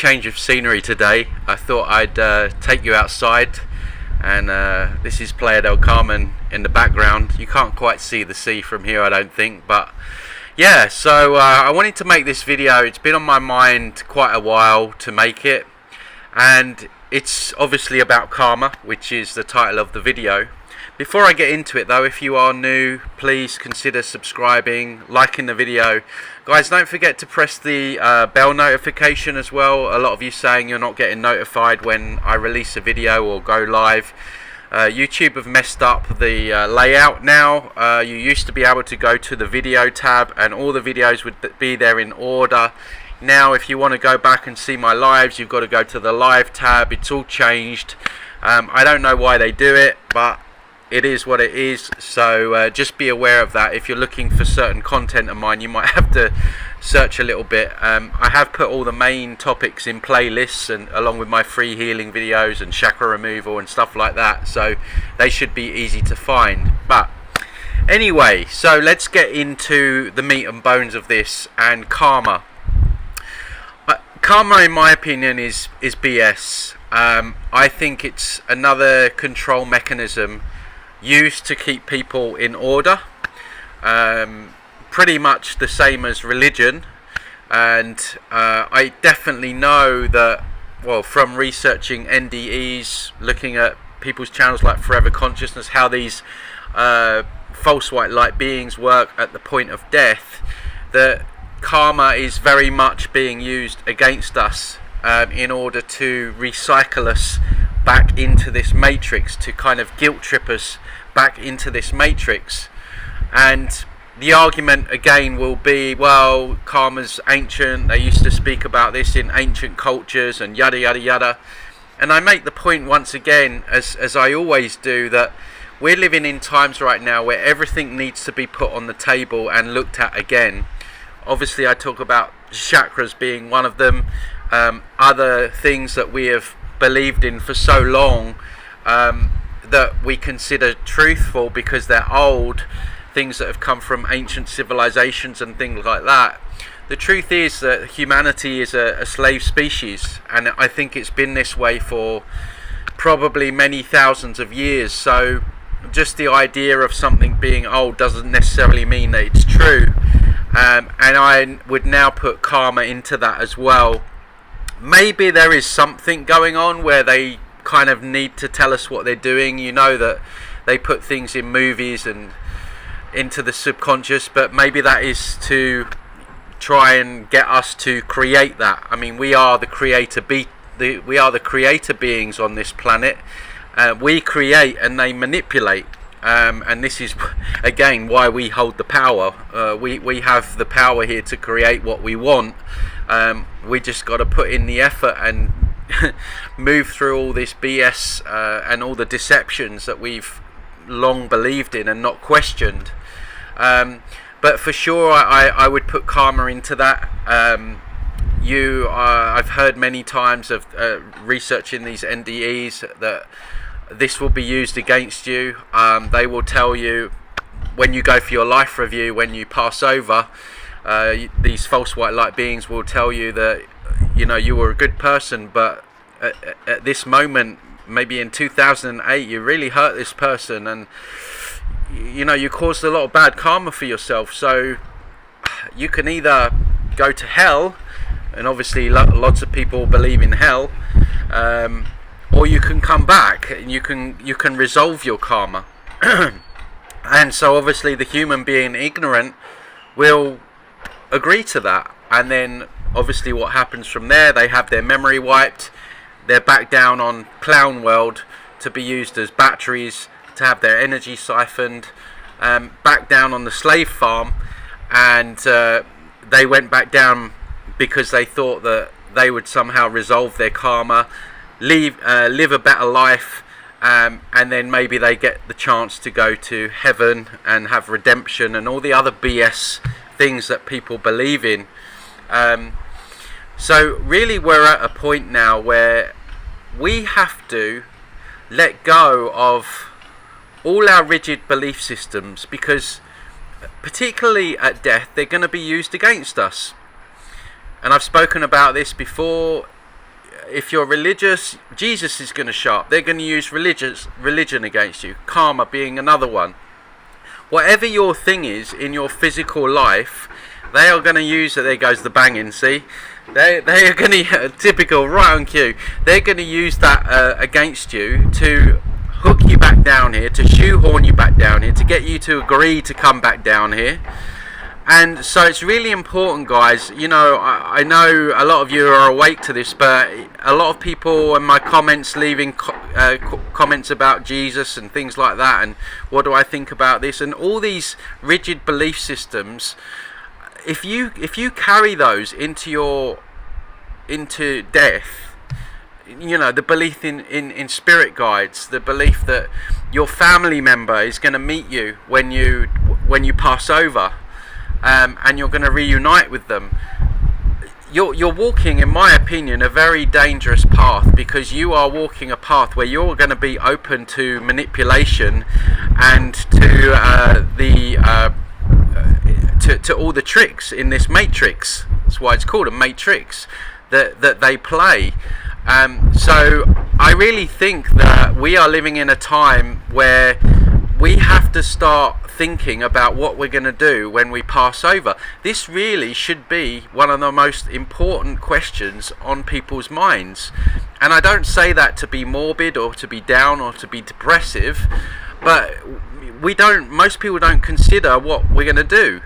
change of scenery today. I thought I'd take you outside, and this is Playa del Carmen in the background. You can't quite see the sea from here, I don't think, but yeah, so I wanted to make this video. It's been on my mind quite a while to make it, and it's obviously about karma, which is the title of the video. Before I get into it though, if you are new, please consider subscribing, liking the video. Guys, don't forget to press the bell notification as well. A lot of you saying you're not getting notified when I release a video or go live. YouTube have messed up the layout now. You used to be able to go to the video tab and all the videos would be there in order. Now if you want to go back and see my lives, you've got to go to the live tab. It's all changed. I don't know why they do it, but it is what it is. So just be aware of that. If you're looking for certain content of mine, you might have to search a little bit. I have put all the main topics in playlists, and along with my free healing videos and chakra removal and stuff like that, so they should be easy to find. But anyway, so let's get into the meat and bones of this and karma. Karma, in my opinion, is BS. I think it's another control mechanism used to keep people in order, pretty much the same as religion. And I definitely know that, well, from researching NDEs, looking at people's channels like Forever Consciousness, how these false white light beings work at the point of death, that karma is very much being used against us in order to recycle us back into this matrix, to kind of guilt trip us back into this matrix. And the argument again will be, well, karma's ancient, they used to speak about this in ancient cultures and yada yada yada. And I make the point once again, as I always do, that we're living in times right now where everything needs to be put on the table and looked at again. Obviously I talk about chakras being one of them, other things that we have believed in for so long that we consider truthful because they're old, things that have come from ancient civilizations and things like that. The truth is that humanity is a slave species, and I think it's been this way for probably many thousands of years. So just the idea of something being old doesn't necessarily mean that it's true. And I would now put karma into that as well. Maybe there is something going on where they kind of need to tell us what they're doing. You know that they put things in movies and into the subconscious, but maybe that is to try and get us to create that. I mean, we are the creator we are the creator beings on this planet. We create and they manipulate. And this is again why we hold the power. We have the power here to create what we want. We just got to put in the effort and move through all this BS and all the deceptions that we've long believed in and not questioned. But for sure I would put karma into that. I've heard many times of researching these NDEs that this will be used against you. They will tell you when you go for your life review, when you pass over, these false white light beings will tell you that, you know, you were a good person, but at this moment, maybe in 2008, you really hurt this person, and you know, you caused a lot of bad karma for yourself. So you can either go to hell, and obviously lots of people believe in hell, or you can come back and you can resolve your karma. And so obviously the human being ignorant will agree to that, and then obviously what happens from there, they have their memory wiped, they're back down on clown world to be used as batteries, to have their energy siphoned, back down on the slave farm, and they went back down because they thought that they would somehow resolve their karma, live a better life, and then maybe they get the chance to go to heaven and have redemption and all the other BS things that people believe in. So really we're at a point now where we have to let go of all our rigid belief systems, because particularly at death they're going to be used against us. And I've spoken about this before. if you're religious, Jesus is going to show up. They're going to use religion against you. Karma being another one. Whatever your thing is in your physical life, they are going to use it. There goes the banging, see? They are going to, typical, right on cue. They're going to use that against you to hook you back down here, to shoehorn you back down here, to get you to agree to come back down here. And so it's really important, guys. You know, I know a lot of you are awake to this, but a lot of people in my comments leaving comments about Jesus and things like that, and what do I think about this, and all these rigid belief systems. If you carry those into death, you know, the belief in spirit guides, the belief that your family member is going to meet you when you pass over. And you're going to reunite with them. You're walking, in my opinion, a very dangerous path, because you are walking a path where you're going to be open to manipulation and to all the tricks in this matrix. That's why it's called a matrix that they play. So I really think that we are living in a time where we have to start thinking about what we're going to do when we pass over. This really should be one of the most important questions on people's minds. And I don't say that to be morbid or to be down or to be depressive, but most people don't consider what we're going to do.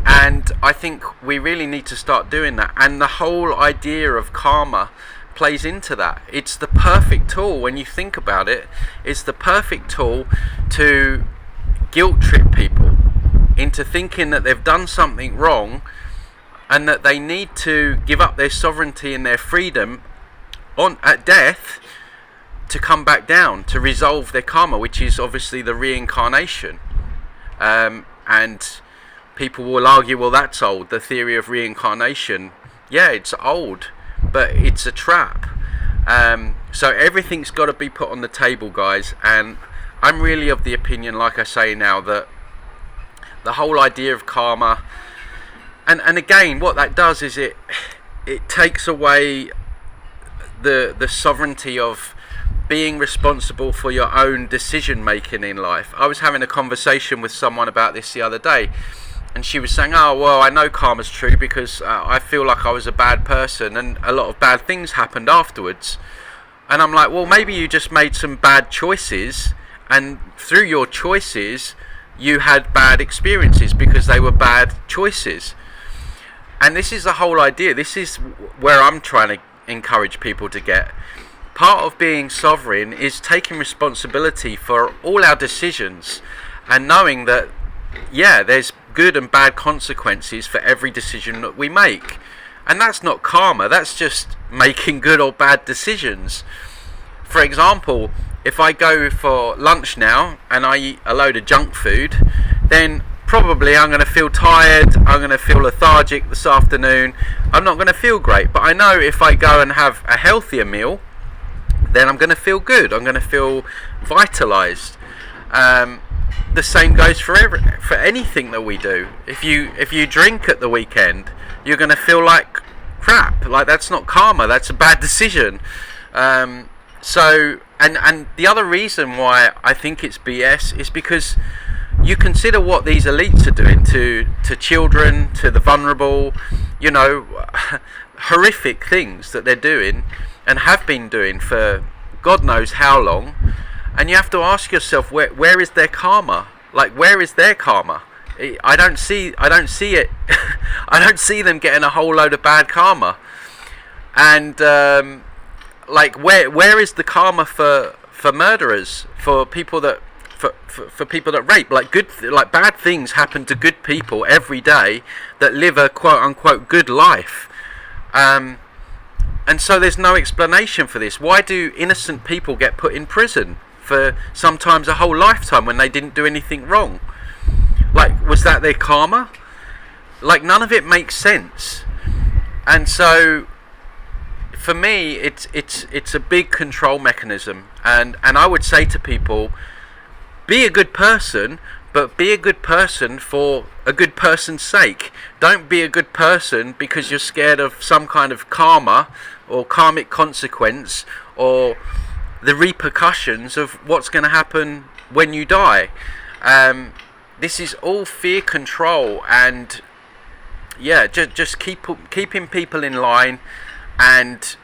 And I think we really need to start doing that. And the whole idea of karma plays into that. It's the perfect tool, when you think about it. It's the perfect tool to guilt trip people into thinking that they've done something wrong and that they need to give up their sovereignty and their freedom at death to come back down to resolve their karma, which is obviously the reincarnation. And people will argue, well, that's old, the theory of reincarnation. Yeah, it's old, but it's a trap. So everything's got to be put on the table, guys. And I'm really of the opinion, like I say now, that the whole idea of karma, and again, what that does is it takes away the sovereignty of being responsible for your own decision making in life. I was having a conversation with someone about this the other day, and she was saying, oh, well, I know karma's true because I feel like I was a bad person and a lot of bad things happened afterwards. And I'm like, well, maybe you just made some bad choices, and through your choices you had bad experiences because they were bad choices. And this is the whole idea. This is where I'm trying to encourage people to get. Part of being sovereign is taking responsibility for all our decisions and knowing that, yeah, there's good and bad consequences for every decision that we make. And that's not karma, that's just making good or bad decisions. For example, if I go for lunch now and I eat a load of junk food, then probably I'm going to feel tired, I'm going to feel lethargic this afternoon, I'm not going to feel great. But I know if I go and have a healthier meal, then I'm going to feel good, I'm going to feel vitalized. The same goes for anything that we do. If you drink at the weekend, you're going to feel like crap. Like, that's not karma, that's a bad decision. So the other reason why I think it's BS is because you consider what these elites are doing to children, to the vulnerable, you know, horrific things that they're doing and have been doing for God knows how long. And you have to ask yourself, where is their karma? Like, where is their karma? I don't see it. I don't see them getting a whole load of bad karma. And like, where is the karma for murderers, for people that for people that rape? Like bad things happen to good people every day that live a quote unquote good life. And so there's no explanation for this. Why do innocent people get put in prison for sometimes a whole lifetime when they didn't do anything wrong? Like, was that their karma? Like, none of it makes sense. And so for me, it's a big control mechanism. And I would say to people, be a good person, but be a good person for a good person's sake. Don't be a good person because you're scared of some kind of karma or karmic consequence or the repercussions of what's going to happen when you die. This is all fear control, and yeah, just keeping people in line and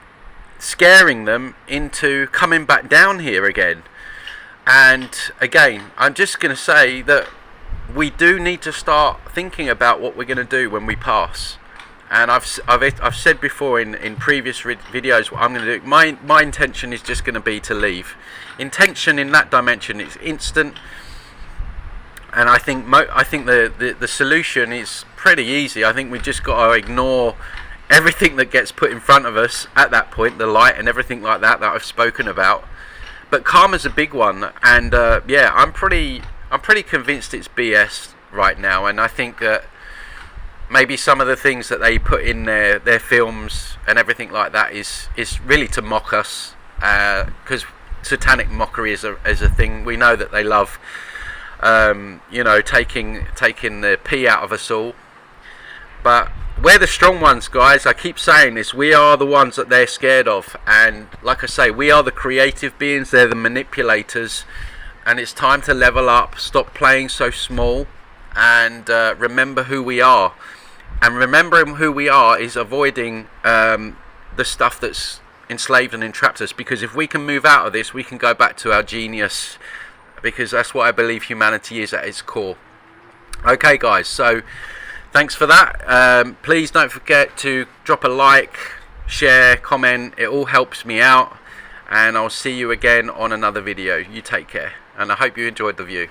scaring them into coming back down here again. And again, I'm just going to say that we do need to start thinking about what we're going to do when we pass. And I've said before in previous videos what I'm going to do. My intention is just going to be to leave. Intention in that dimension is instant, and I think the solution is pretty easy. I think we just got to ignore everything that gets put in front of us at that point, the light and everything like that I've spoken about. But karma's a big one, and yeah, I'm pretty convinced it's BS right now, and I think that maybe some of the things that they put in their films and everything like that is really to mock us, because satanic mockery is a thing. We know that they love, you know, taking the pee out of us all. But we're the strong ones, guys. I keep saying this. We are the ones that they're scared of, and like I say, we are the creative beings. They're the manipulators, and it's time to level up. Stop playing so small, and remember who we are. And remembering who we are is avoiding the stuff that's enslaved and entrapped us, because if we can move out of this, we can go back to our genius, because that's what I believe humanity is at its core. Okay, guys, so thanks for that. Please don't forget to drop a like, share, comment. It all helps me out, and I'll see you again on another video. You take care, and I hope you enjoyed the view.